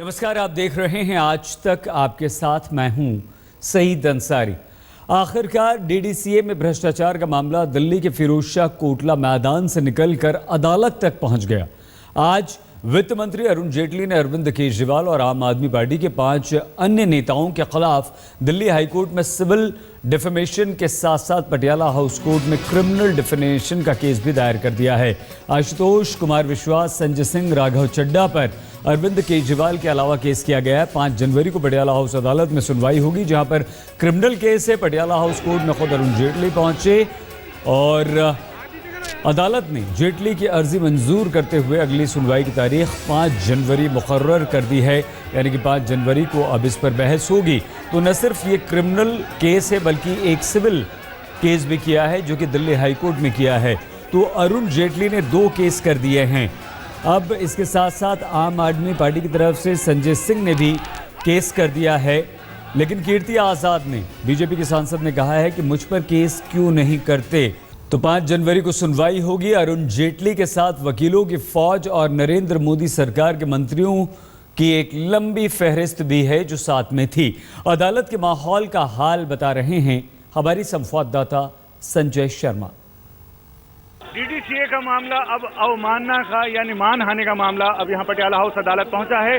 नमस्कार, आप देख रहे हैं आज तक। आपके साथ मैं हूं सईद अंसारी। आखिरकार डीडीसीए में भ्रष्टाचार का मामला दिल्ली के फिरोजशाह कोटला मैदान से निकलकर अदालत तक पहुंच गया। आज वित्त मंत्री अरुण जेटली ने अरविंद केजरीवाल और आम आदमी पार्टी के 5 अन्य नेताओं के खिलाफ दिल्ली हाईकोर्ट में सिविल डिफेमेशन के साथ साथ पटियाला हाउस कोर्ट में क्रिमिनल डिफेमेशन का केस भी दायर कर दिया है। आशुतोष कुमार विश्वास, संजय सिंह, राघव चड्ढा पर अरविंद केजरीवाल के अलावा केस किया गया है। 5 जनवरी को पटियाला हाउस अदालत में सुनवाई होगी, जहां पर क्रिमिनल केस है। पटियाला हाउस कोर्ट में खुद अरुण जेटली पहुंचे और अदालत ने जेटली की अर्जी मंजूर करते हुए अगली सुनवाई की तारीख 5 जनवरी मुकर्रर कर दी है। यानी कि 5 जनवरी को अब इस पर बहस होगी। तो न सिर्फ ये क्रिमिनल केस है बल्कि एक सिविल केस भी किया है, जो कि दिल्ली हाईकोर्ट में किया है। तो अरुण जेटली ने 2 केस कर दिए हैं। अब इसके साथ साथ आम आदमी पार्टी की तरफ से संजय सिंह ने भी केस कर दिया है। लेकिन कीर्ति आजाद ने, बीजेपी के सांसद ने कहा है कि मुझ पर केस क्यों नहीं करते। तो 5 जनवरी को सुनवाई होगी। अरुण जेटली के साथ वकीलों की फौज और नरेंद्र मोदी सरकार के मंत्रियों की एक लंबी फहरिस्त भी है जो साथ में थी। अदालत के माहौल का हाल बता रहे हैं हमारी संवाददाता संजय शर्मा। डीडीसीए का मामला अब अवमानना का यानी मानहानि का मामला अब यहाँ पटियाला हाउस अदालत पहुंचा है।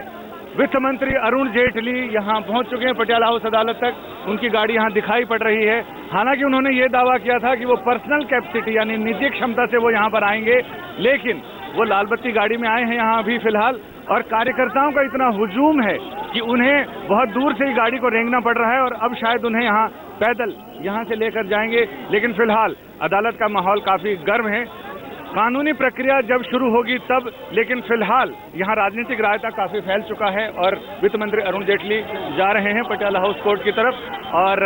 वित्त मंत्री अरुण जेटली यहाँ पहुंच चुके हैं पटियाला हाउस अदालत तक। उनकी गाड़ी यहाँ दिखाई पड़ रही है। हालांकि उन्होंने ये दावा किया था कि वो पर्सनल कैपेसिटी यानी निजी क्षमता से वो यहाँ पर आएंगे, लेकिन वो लाल बत्ती गाड़ी में आए हैं यहाँ अभी फिलहाल। और कार्यकर्ताओं का इतना हुजूम है कि उन्हें बहुत दूर से ही गाड़ी को रेंगना पड़ रहा है और अब शायद उन्हें यहाँ पैदल यहाँ से लेकर जाएंगे। लेकिन फिलहाल अदालत का माहौल काफी गर्म है। कानूनी प्रक्रिया जब शुरू होगी तब, लेकिन फिलहाल यहाँ राजनीतिक रायता काफी फैल चुका है और वित्त मंत्री अरुण जेटली जा रहे हैं पटियाला हाउस कोर्ट की तरफ। और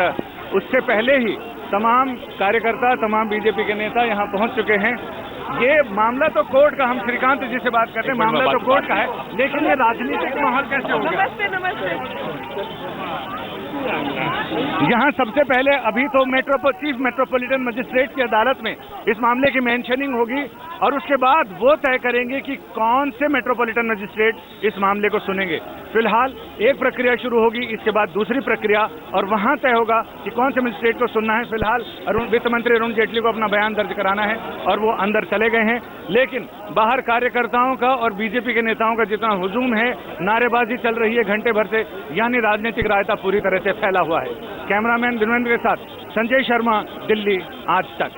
उससे पहले ही तमाम कार्यकर्ता, तमाम बीजेपी के नेता यहाँ पहुंच चुके हैं। ये मामला तो कोर्ट का, हम श्रीकांत जी से बात करते हैं, मामला तो कोर्ट का है, लेकिन ये राजनीतिक माहौल कैसे हो गया? यहाँ सबसे पहले अभी तो चीफ मेट्रोपॉलिटन मजिस्ट्रेट की अदालत में इस मामले की मेंशनिंग होगी और उसके बाद वो तय करेंगे कि कौन से मेट्रोपॉलिटन मजिस्ट्रेट इस मामले को सुनेंगे। फिलहाल एक प्रक्रिया शुरू होगी, इसके बाद दूसरी प्रक्रिया, और वहां तय होगा कि कौन से मजिस्ट्रेट को सुनना है। फिलहाल वित्त मंत्री अरुण जेटली को अपना बयान दर्ज कराना है और वो अंदर चले गए हैं। लेकिन बाहर कार्यकर्ताओं का और बीजेपी के नेताओं का जितना हुजूम है, नारेबाजी चल रही है घंटे भर से, यानी राजनीतिक रायता पूरी तरह से फैला हुआ है। कैमरामैन दिनवेंद्र के साथ संजय शर्मा, दिल्ली आज तक।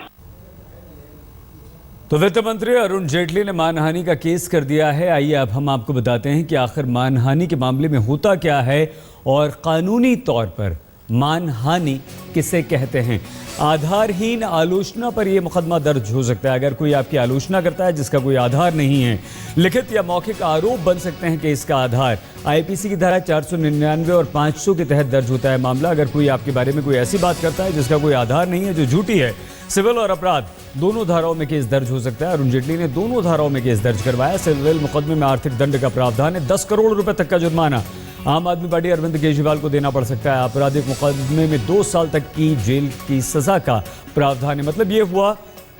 तो वित्त मंत्री अरुण जेटली ने मानहानि का केस कर दिया है। आइए अब हम आपको बताते हैं कि आखिर मानहानि के मामले में होता क्या है और कानूनी तौर पर मानहानि किसे कहते हैं। आधारहीन आलोचना पर यह मुकदमा दर्ज हो सकता है। अगर कोई आपकी आलोचना करता है जिसका कोई आधार नहीं है, लिखित या मौखिक आरोप बन सकते हैं कि इसका आधार आईपीसी की धारा 499 और 500 के तहत दर्ज होता है मामला। अगर कोई आपके बारे में कोई ऐसी बात करता है जिसका कोई आधार नहीं है, जो झूठी है, सिविल और अपराध दोनों धाराओं में केस दर्ज हो सकता है। अरुण जेटली ने दोनों धाराओं में केस दर्ज करवाया। सिविल मुकदमे में आर्थिक दंड का प्रावधान है। 10 करोड़ रुपए तक का जुर्माना आम आदमी पार्टी अरविंद केजरीवाल को देना पड़ सकता है। आपराधिक मुकदमे में 2 साल तक की जेल की सजा का प्रावधान है। मतलब ये हुआ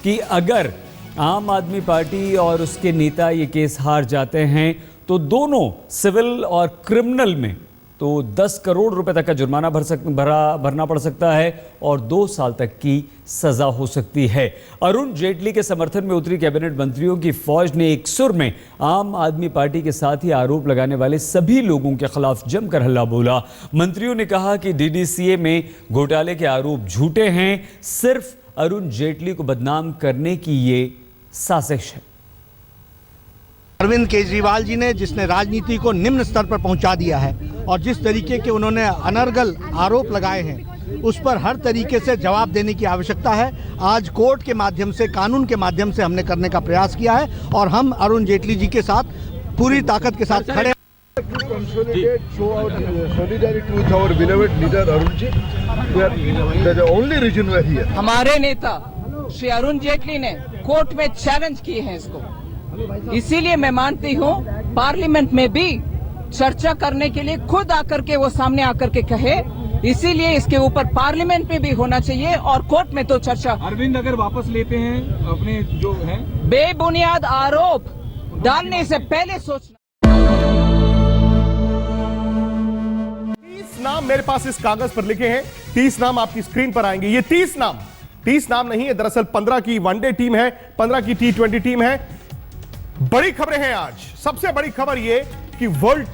कि अगर आम आदमी पार्टी और उसके नेता ये केस हार जाते हैं तो दोनों सिविल और क्रिमिनल में तो 10 करोड़ रुपए तक का जुर्माना भरना पड़ सकता है और 2 साल तक की सजा हो सकती है। अरुण जेटली के समर्थन में उतरी कैबिनेट मंत्रियों की फौज ने एक सुर में आम आदमी पार्टी के साथ ही आरोप लगाने वाले सभी लोगों के खिलाफ जमकर हल्ला बोला। मंत्रियों ने कहा कि डीडीसीए में घोटाले के आरोप झूठे हैं, सिर्फ अरुण जेटली को बदनाम करने की ये साजिश है। अरविंद केजरीवाल जी ने, जिसने राजनीति को निम्न स्तर पर पहुंचा दिया है और जिस तरीके के उन्होंने अनर्गल आरोप लगाए हैं, उस पर हर तरीके से जवाब देने की आवश्यकता है। आज कोर्ट के माध्यम से, कानून के माध्यम से हमने करने का प्रयास किया है और हम अरुण जेटली जी के साथ पूरी ताकत के साथ खड़े। हमारे नेता श्री अरुण जेटली ने कोर्ट में चैलेंज किए हैं इसको, इसीलिए मैं मानती हूँ पार्लियामेंट में भी चर्चा करने के लिए खुद आकर के वो सामने आकर के कहे, इसीलिए इसके ऊपर पार्लियामेंट में भी होना चाहिए और कोर्ट में तो चर्चा। अरविंद अगर वापस लेते हैं अपने जो है बेबुनियाद आरोप डालने से पहले सोचना। मेरे पास इस कागज पर लिखे हैं, 30 नाम आपकी स्क्रीन पर आएंगे। ये 30 नाम नहीं है, दरअसल 15 की वनडे टीम है, 15 की T20 टीम है। बड़ी खबरें हैं आज। सबसे बड़ी खबर यह कि वर्ल्ड